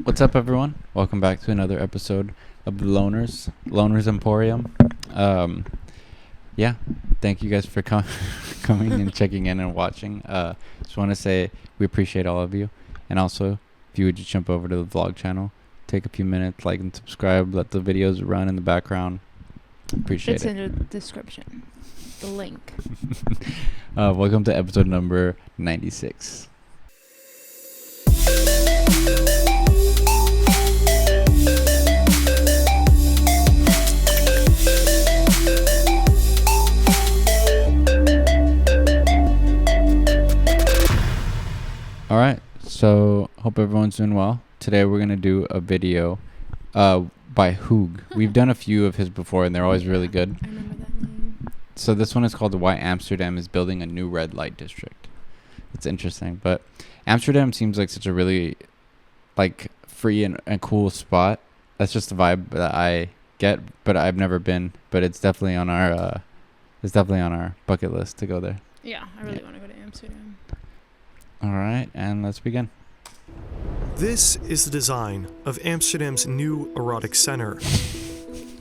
What's up, everyone? Welcome back to another episode of the Loners Emporium. Um, yeah, thank you guys for coming and checking in and watching. Just want to say we appreciate all of you, and also if you would just jump over to the vlog channel, take a few minutes, like and subscribe, let the videos run in the background. Appreciate It's it. in the description. The link. Welcome to episode number 96. All right, so hope everyone's doing well. Today we're gonna do a video by Hoog. We've done a few of his before, and they're always really good. I remember that name. So this one is called "Why Amsterdam is Building a New Red Light District." It's interesting, but Amsterdam seems like such a really free and cool spot. That's just the vibe that I get, but I've never been. But it's definitely on our bucket list to go there. Yeah, I really want to go to Amsterdam. All right, and let's begin. This is the design of Amsterdam's new erotic center.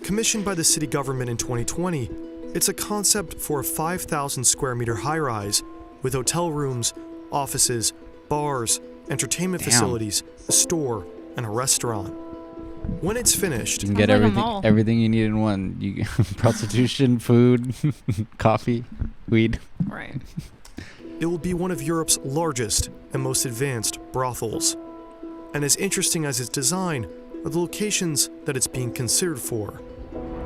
Commissioned by the city government in 2020, it's a concept for a 5,000 square meter high-rise with hotel rooms, offices, bars, entertainment facilities, a store, and a restaurant. When it's finished, You can get Sounds like a mall. everything you need in one. You prostitution, food, coffee, weed. Right. it will be one of Europe's largest and most advanced brothels. And as interesting as its design are the locations that it's being considered for.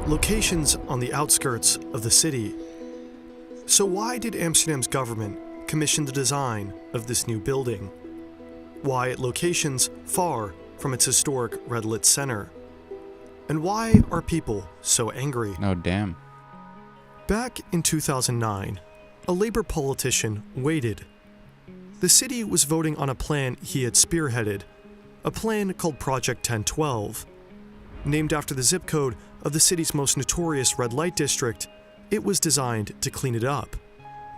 Locations on the outskirts of the city. So why did Amsterdam's government commission the design of this new building? Why at locations far from its historic red-lit center? And why are people so angry? Oh, damn. Back in 2009, a Labour politician waited. The city was voting on a plan he had spearheaded, a plan called Project 1012. Named after the zip code of the city's most notorious red light district, it was designed to clean it up.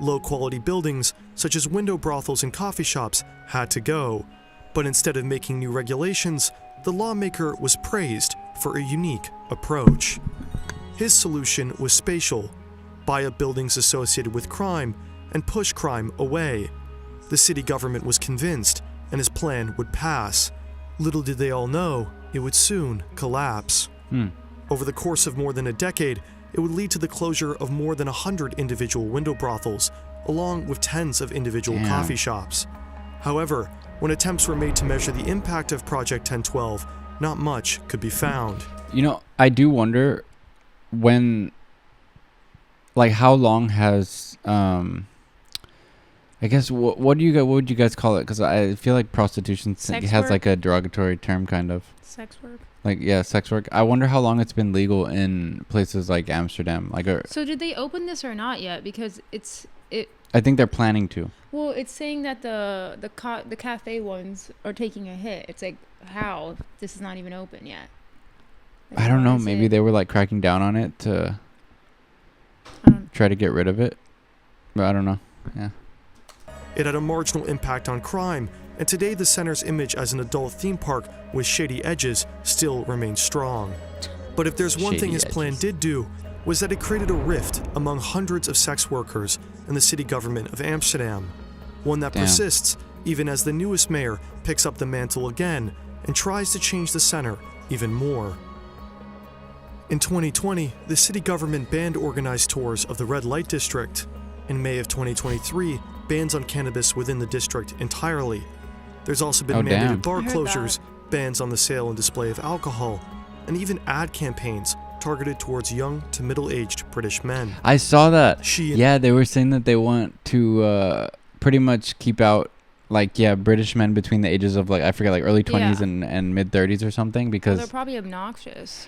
Low-quality buildings, such as window brothels and coffee shops, had to go, but instead of making new regulations, the lawmaker was praised for a unique approach. His solution was spatial: buy up buildings associated with crime and push crime away. The city government was convinced, and his plan would pass. Little did they all know, it would soon collapse. Over the course of more than a decade, it would lead to the closure of more than 100 individual window brothels, along with tens of individual coffee shops. However, when attempts were made to measure the impact of Project 1012, not much could be found. You know, I do wonder when, how long has, I guess, what would you guys call it? Because I feel like prostitution Sex has work? a derogatory term, kind of. Sex work. Sex work. I wonder how long it's been legal in places like Amsterdam. So did they open this or not yet? Because I think they're planning to. well, it's saying that the cafe ones are taking a hit. It's like, how? This is not even open yet. I don't know. Why is Maybe it- they were cracking down on it to I don't- try to get rid of it. But I don't know. Yeah. It had a marginal impact on crime, and today the center's image as an adult theme park with shady edges still remains strong. But if there's one thing Shady his plan edges. did do, was that it created a rift among hundreds of sex workers and the city government of Amsterdam. One that Damn. persists even as the newest mayor picks up the mantle again and tries to change the center even more. In 2020, the city government banned organized tours of the red light district. In May of 2023, bans on cannabis within the district entirely. There's also been Oh, damn. mandated bar I heard closures, bans on the sale and display of alcohol, and even ad campaigns targeted towards young to middle-aged British men. I saw that. She Yeah, they were saying that they want to pretty much keep out British men between the ages of I forget, early 20s Yeah. and mid 30s or something, Well, because they're probably obnoxious.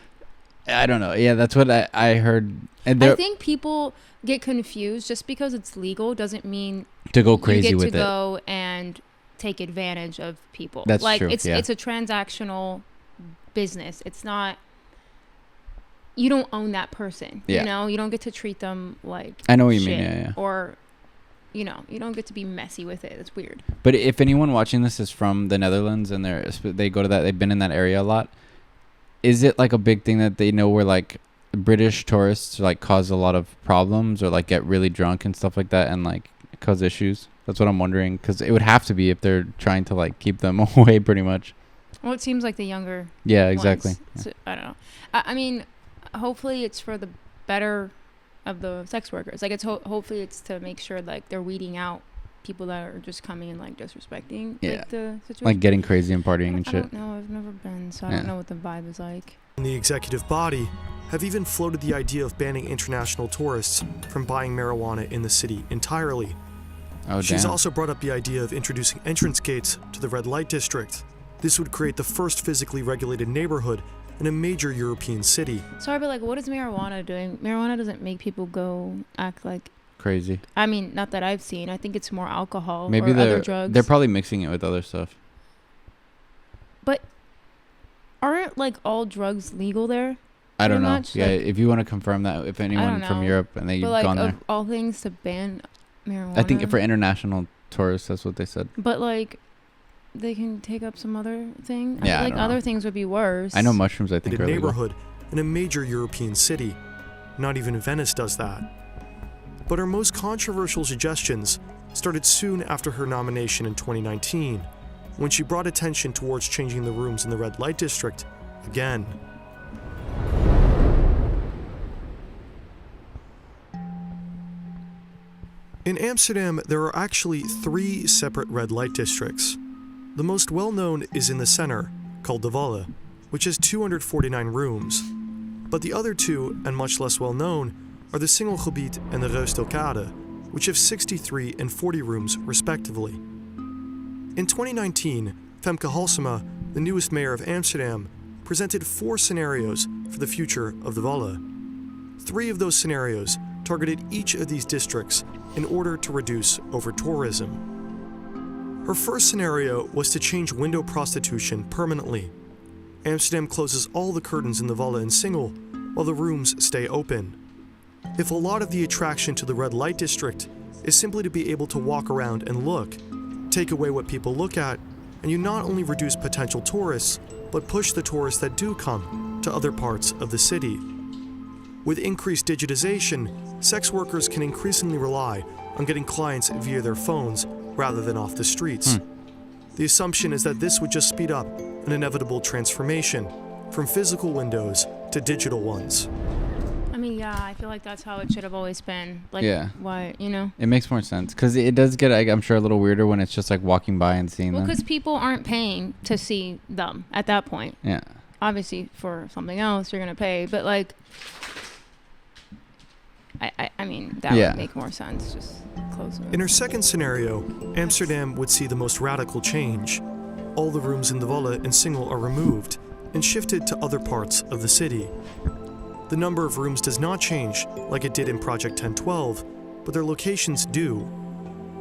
I don't know. Yeah, that's what I heard. And I think people get confused. Just because it's legal doesn't mean to go crazy you get with to it. go and take advantage of people. That's true, It's yeah. it's a transactional business. It's not. You don't own that person. Yeah. You know, you don't get to treat them like I know what you mean. shit Yeah, yeah. or you don't get to be messy with it. It's weird. But if anyone watching this is from the Netherlands and they go to that, they've been in that area a lot. Is it like a big thing that they know where like British tourists like cause a lot of problems or like get really drunk and stuff like that and like cause issues? That's what I'm wondering, because it would have to be if they're trying to like keep them away pretty much. Well, it seems like the younger. Yeah, exactly. Ones. So, I don't know. I mean, hopefully it's for the better of the sex workers. Like it's hopefully it's to make sure like they're weeding out people that are just coming and like disrespecting like the situation. Like getting crazy and partying and shit. I don't know. I've never been, so I don't know what the vibe is like. And the executive body have even floated the idea of banning international tourists from buying marijuana in the city entirely. Oh, She's damn. also brought up the idea of introducing entrance gates to the red light district. This would create the first physically regulated neighborhood in a major European city. Sorry, but like, what is marijuana doing? Marijuana doesn't make people go act like Crazy. I mean, not that I've seen. I think it's more alcohol Maybe or other drugs. they're probably mixing it with other stuff. But aren't like all drugs legal there? I don't know. Much? Yeah, Like, if you want to confirm that, if anyone from know. Europe and they've but like gone there. of all things to ban marijuana. I think for international tourists, that's what they said. But like, they can take up some other thing. Yeah, I I feel like don't other know. things would be worse. I know mushrooms, I think, A are legal. neighborhood in a major European city. Not even Venice does that. But her most controversial suggestions started soon after her nomination in 2019, when she brought attention towards changing the rooms in the red light district again. In Amsterdam, there are actually 3 separate red light districts. The most well-known is in the center, called De Walle, which has 249 rooms. But the other 2, and much less well-known, are the Singelgebied and the Ruistelkade, which have 63 and 40 rooms respectively. In 2019, Femke Halsema, the newest mayor of Amsterdam, presented 4 scenarios for the future of De Walle. 3 of those scenarios targeted each of these districts in order to reduce over-tourism. Her first scenario was to change window prostitution permanently. Amsterdam closes all the curtains in the Walle and Singel, while the rooms stay open. If a lot of the attraction to the red light district is simply to be able to walk around and look, take away what people look at, and you not only reduce potential tourists, but push the tourists that do come to other parts of the city. With increased digitization, sex workers can increasingly rely on getting clients via their phones rather than off the streets. The assumption is that this would just speed up an inevitable transformation from physical windows to digital ones. I mean, yeah, I feel like that's how it should have always been. Like, Yeah. why, It makes more sense, because it does get, I'm sure, a little weirder when it's just like walking by and seeing Well, them. because people aren't paying to see them at that point. Yeah. Obviously, for something else, you're going to pay. But, like, I mean, that Yeah. would make more sense. Just close it. In her second scenario, Amsterdam would see the most radical change. All the rooms in De Walle and Singel are removed and shifted to other parts of the city. The number of rooms does not change like it did in Project 1012, but their locations do.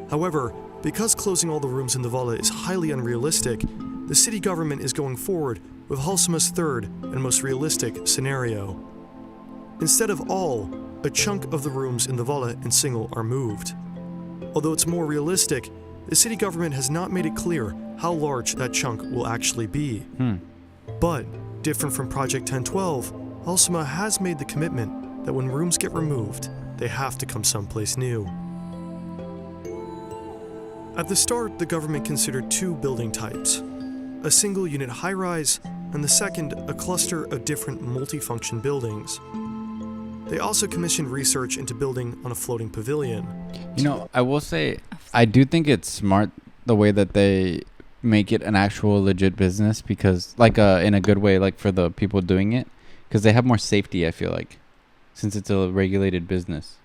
However, because closing all the rooms in De Walle is highly unrealistic, the city government is going forward with Halsema's third and most realistic scenario. Instead of all, a chunk of the rooms in De Walle and Singel are moved. Although it's more realistic, the city government has not made it clear how large that chunk will actually be. But, different from Project 1012, Halsema has made the commitment that when rooms get removed, they have to come someplace new. At the start, the government considered 2 building types: a single-unit high-rise, and the second, a cluster of different multifunction buildings. They also commissioned research into building on a floating pavilion. You know, I will say, I do think it's smart the way that they make it an actual legit business, because, like, in a good way, like, for the people doing it, because they have more safety, I feel like, since it's a regulated business.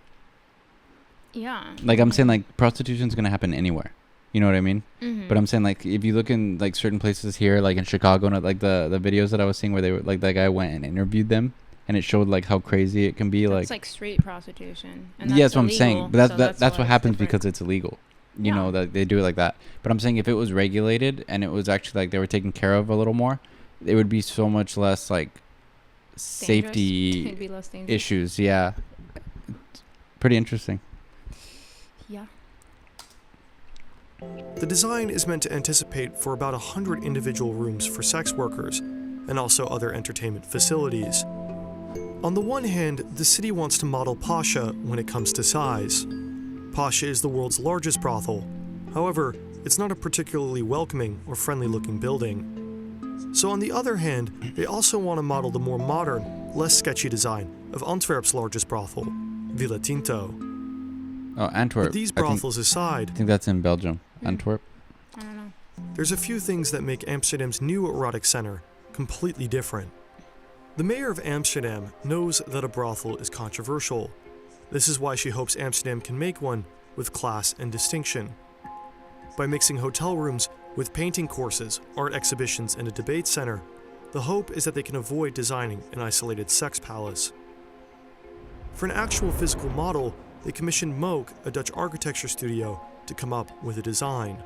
Yeah. Like, I'm saying, like, prostitution's going to happen anywhere. You know what I mean? Mm-hmm. But I'm saying, like, if you look in, like, certain places here, like in Chicago, and like the videos that I was seeing where they were, like, that guy went and interviewed them, and it showed, like, how crazy it can be. That's like street prostitution. And yeah, that's what I'm illegal, saying. But so that's why what it's happens different. because it's illegal. You Yeah. know, that they do it like that. But I'm saying if it was regulated and it was actually, like, they were taken care of a little more, it would be so much less, like, Dangerous. safety It'd be less dangerous. issues. Yeah. It's pretty interesting. Yeah. The design is meant to anticipate for about 100 individual rooms for sex workers, and also other entertainment facilities. On the one hand, the city wants to model Pasha when it comes to size. Pasha is the world's largest brothel. However, it's not a particularly welcoming or friendly-looking building. So on the other hand, they also want to model the more modern, less sketchy design of Antwerp's largest brothel, Villa Tinto. Oh, Antwerp. But these brothels aside, I think that's in Belgium. Antwerp. I don't know. there's a few things that make Amsterdam's new erotic center completely different. The mayor of Amsterdam knows that a brothel is controversial. This is why she hopes Amsterdam can make one with class and distinction. By mixing hotel rooms with painting courses, art exhibitions, and a debate center, the hope is that they can avoid designing an isolated sex palace. For an actual physical model, they commissioned Moog, a Dutch architecture studio, to come up with a design.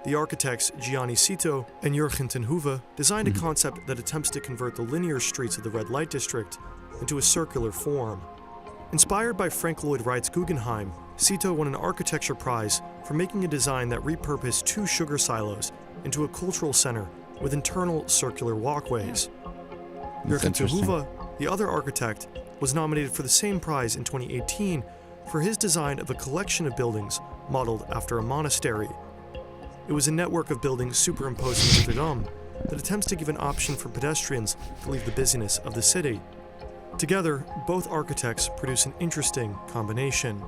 The architects Gianni Cito and Jurgen ten Hoeve designed a concept that attempts to convert the linear streets of the red light district into a circular form. Inspired by Frank Lloyd Wright's Guggenheim, Cito won an architecture prize for making a design that repurposed 2 sugar silos into a cultural center with internal circular walkways. Jurgen ten Hoeve, the other architect, was nominated for the same prize in 2018 for his design of a collection of buildings modeled after a monastery. It was a network of buildings superimposed in Amsterdam that attempts to give an option for pedestrians to leave the busyness of the city. Together, both architects produce an interesting combination.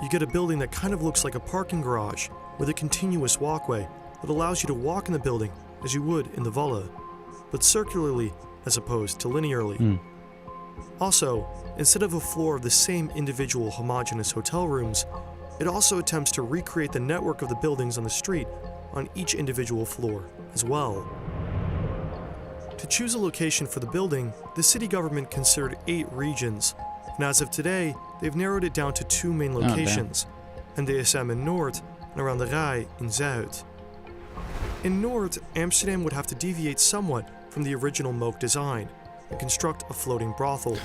You get a building that kind of looks like a parking garage with a continuous walkway that allows you to walk in the building as you would in the Valle, but circularly as opposed to linearly. Also, instead of a floor of the same individual homogeneous hotel rooms, it also attempts to recreate the network of the buildings on the street on each individual floor as well. To choose a location for the building, the city government considered 8 regions, and as of today, they've narrowed it down to 2 main locations, NDSM in Noord and around the Rij in Zuid. In Noord, Amsterdam would have to deviate somewhat from the original Moog design and construct a floating brothel.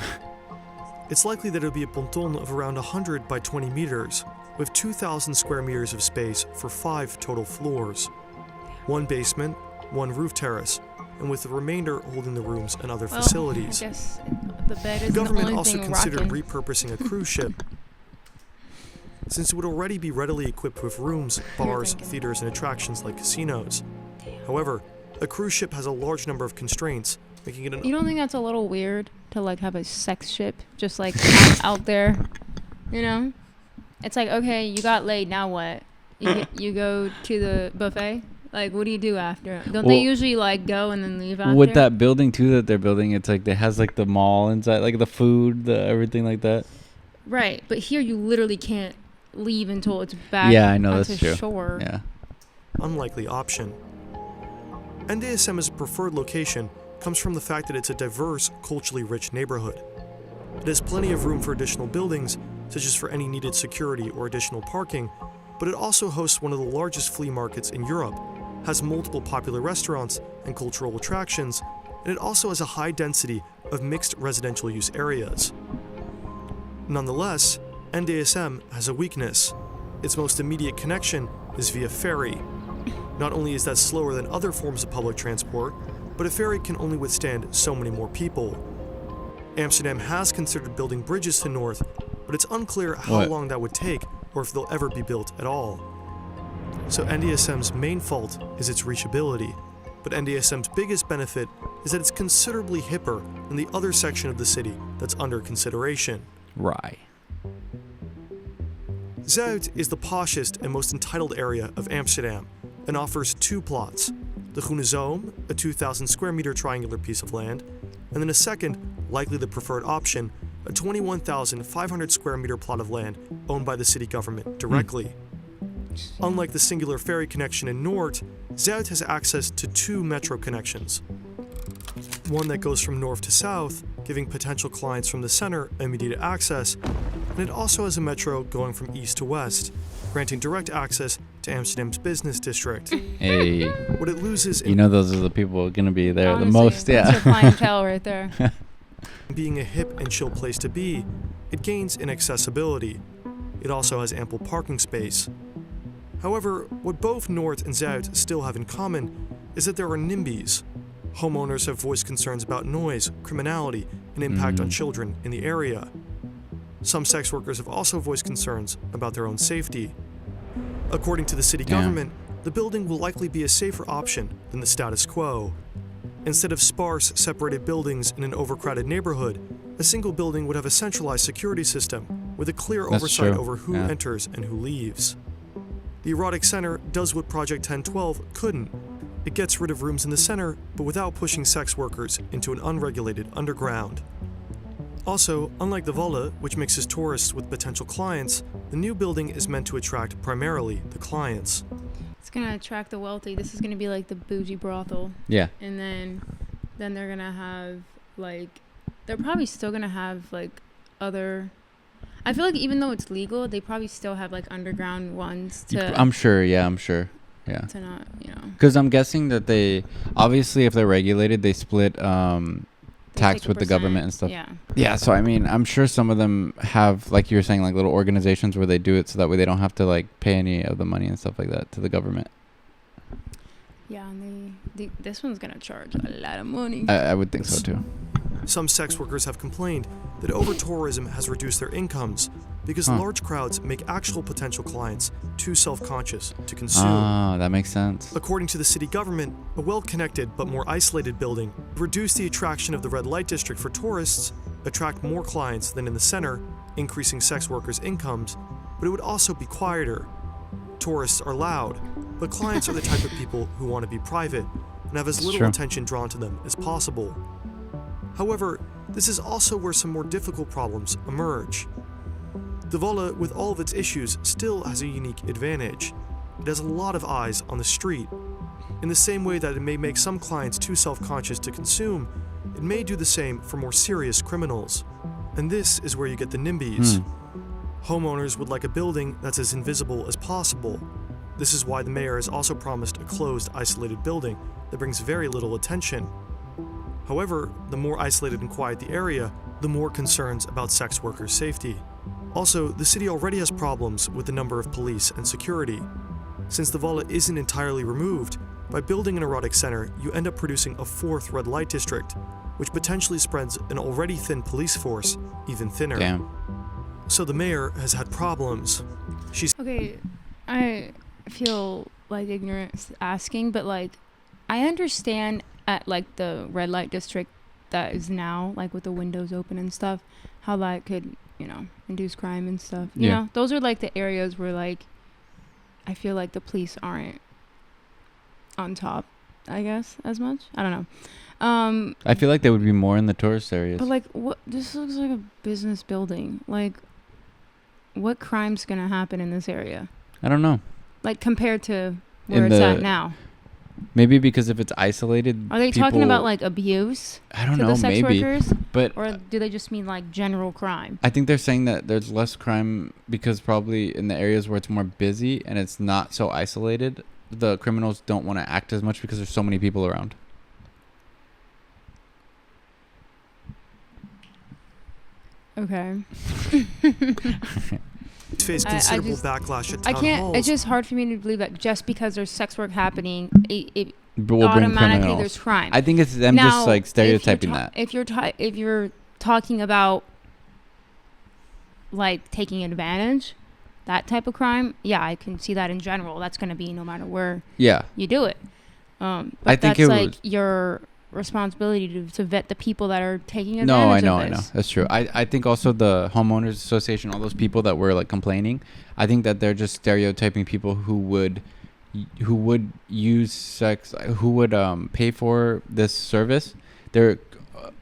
It's likely that it'll be a ponton of around 100 by 20 meters, with 2,000 square meters of space for 5 total floors. 1 basement, 1 roof terrace, and with the remainder holding the rooms and other facilities. I guess the bed The is government the only also thing considered rocking. repurposing a cruise ship, since it would already be readily equipped with rooms, bars, theaters, and attractions like casinos. However, a cruise ship has a large number of constraints, making it an You don't think that's a little weird to like have a sex ship just like out there? You know, it's like, okay, you got laid, now what? You go to the buffet. Like, what do you do after? Don't they usually like go and then leave after? With that building too that they're building, it's like it has like the mall inside, like the food, the everything like that. Right, but here you literally can't leave until it's back. Yeah, I know, onto that's true. Shore. Yeah. unlikely option. NDSM as a preferred location comes from the fact that it's a diverse, culturally rich neighborhood. It has plenty of room for additional buildings, such as for any needed security or additional parking, but it also hosts one of the largest flea markets in Europe, has multiple popular restaurants and cultural attractions, and it also has a high density of mixed residential use areas. Nonetheless, NDSM has a weakness. Its most immediate connection is via ferry. Not only is that slower than other forms of public transport, but a ferry can only withstand so many more people. Amsterdam has considered building bridges to North, but it's unclear how long that would take or if they'll ever be built at all. So NDSM's main fault is its reachability, but NDSM's biggest benefit is that it's considerably hipper than the other section of the city that's under consideration. Rij. Zuid is the poshest and most entitled area of Amsterdam and offers 2 plots. The Groene Zoom, a 2,000 square meter triangular piece of land, and then a second, likely the preferred option, a 21,500 square meter plot of land owned by the city government directly. Unlike the singular ferry connection in Noord, Zuid has access to 2 metro connections. One that goes from north to south, giving potential clients from the center immediate access, and it also has a metro going from east to west, granting direct access to Amsterdam's business district. Hey, What it loses you in know those are the people going to be there Honestly, the most. That's your clientele right there. being a hip and chill place to be, it gains in accessibility. It also has ample parking space. However, what both Noord and Zuid still have in common is that there are NIMBYs. Homeowners have voiced concerns about noise, criminality, and impact on children in the area. Some sex workers have also voiced concerns about their own safety. According to the city government, the building will likely be a safer option than the status quo. Instead of sparse, separated buildings in an overcrowded neighborhood, a single building would have a centralized security system with a clear oversight over who enters and who leaves. The Erotic Center does what Project 1012 couldn't. It gets rid of rooms in the center, but without pushing sex workers into an unregulated underground. Also, unlike the Volle, which mixes tourists with potential clients, the new building is meant to attract primarily the clients. It's gonna attract the wealthy. This is gonna be like the bougie brothel. Yeah. And then they're gonna have they're probably still gonna have other. I feel like even though it's legal, they probably still have underground ones to. I'm sure. Yeah. To not, Because I'm guessing that they obviously, if they're regulated, they split tax with the government and stuff. Yeah. Yeah. So I mean, I'm sure some of them have, like you were saying, little organizations where they do it so that way they don't have to pay any of the money and stuff like that to the government. Yeah, and this one's gonna charge a lot of money. I would think so too. Some sex workers have complained that over-tourism has reduced their incomes because large crowds make actual potential clients too self-conscious to consume. Ah, that makes sense. According to the city government, a well-connected but more isolated building would reduce the attraction of the red light district for tourists, attract more clients than in the center, increasing sex workers' incomes, but it would also be quieter. Tourists are loud, but clients are the type of people who want to be private and have as little attention drawn to them as possible. However, this is also where some more difficult problems emerge. The Volle, with all of its issues, still has a unique advantage. It has a lot of eyes on the street. In the same way that it may make some clients too self-conscious to consume, it may do the same for more serious criminals. And this is where you get the NIMBYs. Homeowners would like a building that's as invisible as possible. This is why the mayor has also promised a closed, isolated building that brings very little attention. However, the more isolated and quiet the area, the more concerns about sex workers' safety. Also, the city already has problems with the number of police and security. Since the Volle isn't entirely removed, by building an erotic center, you end up producing a fourth red light district, which potentially spreads an already thin police force even thinner. Damn. So the mayor has had problems. Okay, I feel ignorant asking, but I understand at the red light district that is now with the windows open and stuff, how that could induce crime and stuff. You know, those are the areas where I feel the police aren't on top, I guess, as much. I don't know. I feel like they would be more in the tourist areas. But what? This looks like a business building. What crime's gonna happen in this area? I don't know. Compared to where it's at now. Maybe because if it's isolated, are they talking about abuse? I don't to know. The sex maybe, workers? But or do they just mean general crime? I think they're saying that there's less crime because probably in the areas where it's more busy and it's not so isolated, the criminals don't want to act as much because there's so many people around. Okay. Face considerable backlash at town halls. It's just hard for me to believe that just because there's sex work happening, it will automatically there's crime. I think it's them now, just stereotyping that. If you're talking about taking advantage, that type of crime, yeah, I can see that in general. That's going to be no matter where you do it. But I think that's your responsibility to vet the people that are taking advantage of this. I know. That's true. I think also the homeowners association, all those people that were complaining, I think that they're just stereotyping people who would use sex, who would pay for this service. They're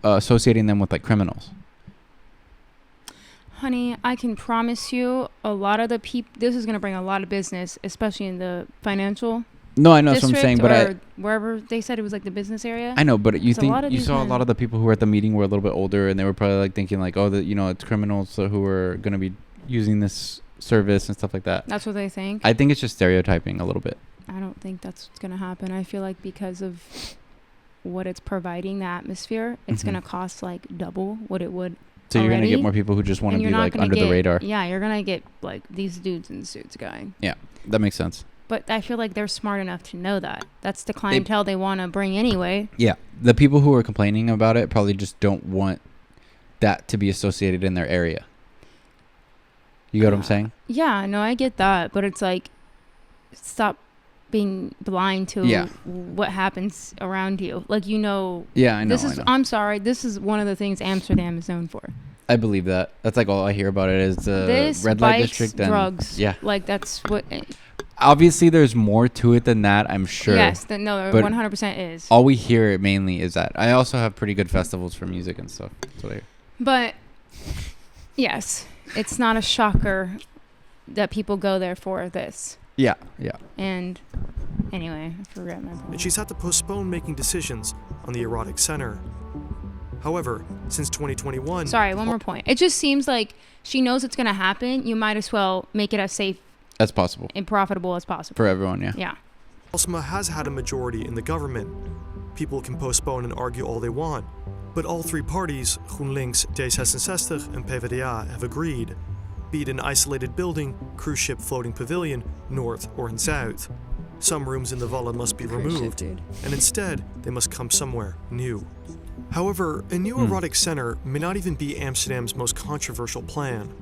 associating them with criminals. Honey, I can promise you a lot of the people, this is going to bring a lot of business, especially in the financial No, I know what I'm saying, but wherever they said it was the business area. I know, but you saw a lot of the people who were at the meeting were a little bit older, and they were probably thinking it's criminals who are going to be using this service and stuff like that. That's what they think. I think it's just stereotyping a little bit. I don't think that's what's going to happen. I feel because of what it's providing, the atmosphere, it's going to cost double what it would. So you're going to get more people who just want to be under the radar. Yeah, you're going to get these dudes in suits going. Yeah, that makes sense. But I feel like they're smart enough to know that. That's the clientele they want to bring anyway. Yeah. The people who are complaining about it probably just don't want that to be associated in their area. You get what I'm saying? Yeah, no, I get that. But it's like, stop being blind to what happens around you. Like, you know. Yeah, I know. I'm sorry. This is one of the things Amsterdam is known for. I believe that. That's like all I hear about it is the this, red light bikes, district and drugs. Yeah. Like, that's what. Obviously, there's more to it than that, I'm sure. Yes, there 100% is. All we hear mainly is that. I also have pretty good festivals for music and stuff. That's what I hear. But, yes, it's not a shocker that people go there for this. Yeah. And anyway, I forgot my point. And she's had to postpone making decisions on the erotic center. However, since 2021... Sorry, one more point. It just seems like she knows it's going to happen. You might as well make it as safe as possible and profitable as possible. For everyone, yeah. Yeah. Halsema has had a majority in the government. People can postpone and argue all they want. But all three parties, GroenLinks, D66 and PvdA, have agreed. Be it an isolated building, cruise ship floating pavilion, north or in south. Some rooms in the Valla must be removed, and instead, they must come somewhere new. However, a new erotic center may not even be Amsterdam's most controversial plan.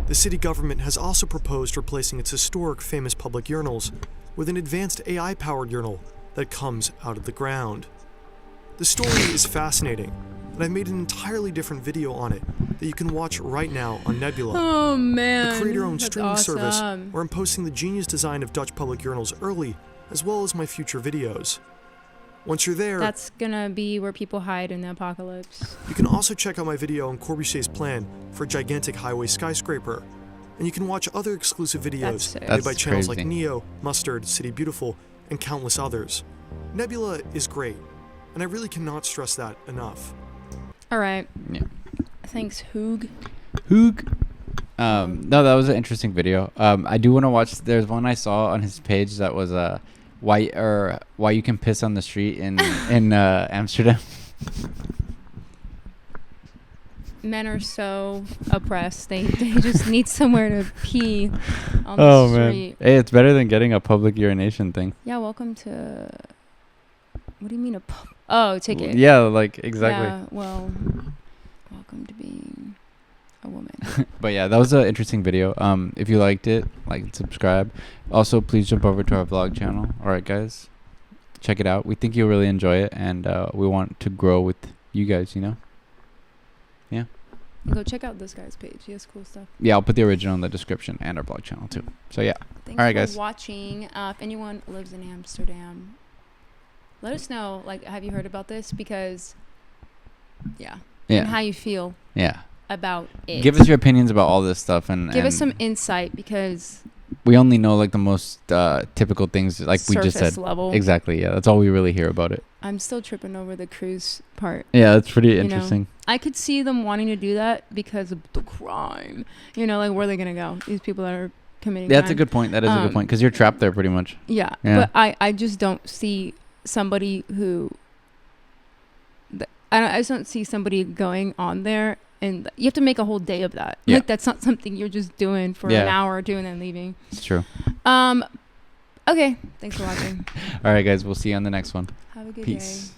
The city government has also proposed replacing its historic famous public urinals with an advanced AI-powered urinal that comes out of the ground. The story is fascinating, and I've made an entirely different video on it that you can watch right now on Nebula. Oh man, the creator-owned that's streaming awesome. service where I'm posting the genius design of Dutch public urinals early, as well as my future videos. Once you're there, that's gonna be where people hide in the apocalypse. You can also check out my video on Corbusier's plan for a gigantic highway skyscraper. And you can watch other exclusive videos made by channels like Neo, Mustard, City Beautiful, and countless others. Nebula is great, and I really cannot stress that enough. All right. Yeah. Thanks, Hoog. No, that was an interesting video. I do want to watch. There's one I saw on his page that was why you can piss on the street in Amsterdam. Men are so oppressed. They just need somewhere to pee on the street. Man. Hey, it's better than getting a public urination thing. Yeah, welcome to... What do you mean ticket? Yeah, like, exactly. Yeah, well, welcome to being a woman. But yeah, that was an interesting video. If you liked it, like and subscribe. Also, please jump over to our vlog channel. All right, guys. Check it out. We think you'll really enjoy it, and we want to grow with you guys, you know? Yeah. Go check out this guy's page. He has cool stuff. Yeah, I'll put the original in the description and our blog channel too. So yeah. Thanks all right, for guys. watching. If anyone lives in Amsterdam, let us know. Like, have you heard about this? Because, and how you feel. Yeah. About it. Give us your opinions about all this stuff and give us some insight because we only know like the most typical things, like we just said. Level. Exactly. Yeah, that's all we really hear about it. I'm still tripping over the cruise part. Yeah, that's pretty interesting. I could see them wanting to do that because of the crime. You know, like where are they gonna go? These people that are committing. That's a good point. That is a good point because you're trapped there pretty much. Yeah, but I just don't see somebody who. I just don't see somebody going on there. And you have to make a whole day of that. Yeah. Like, that's not something you're just doing for an hour or two and then leaving. It's true. Okay. Thanks for watching. All right, guys. We'll see you on the next one. Have a good day. Peace.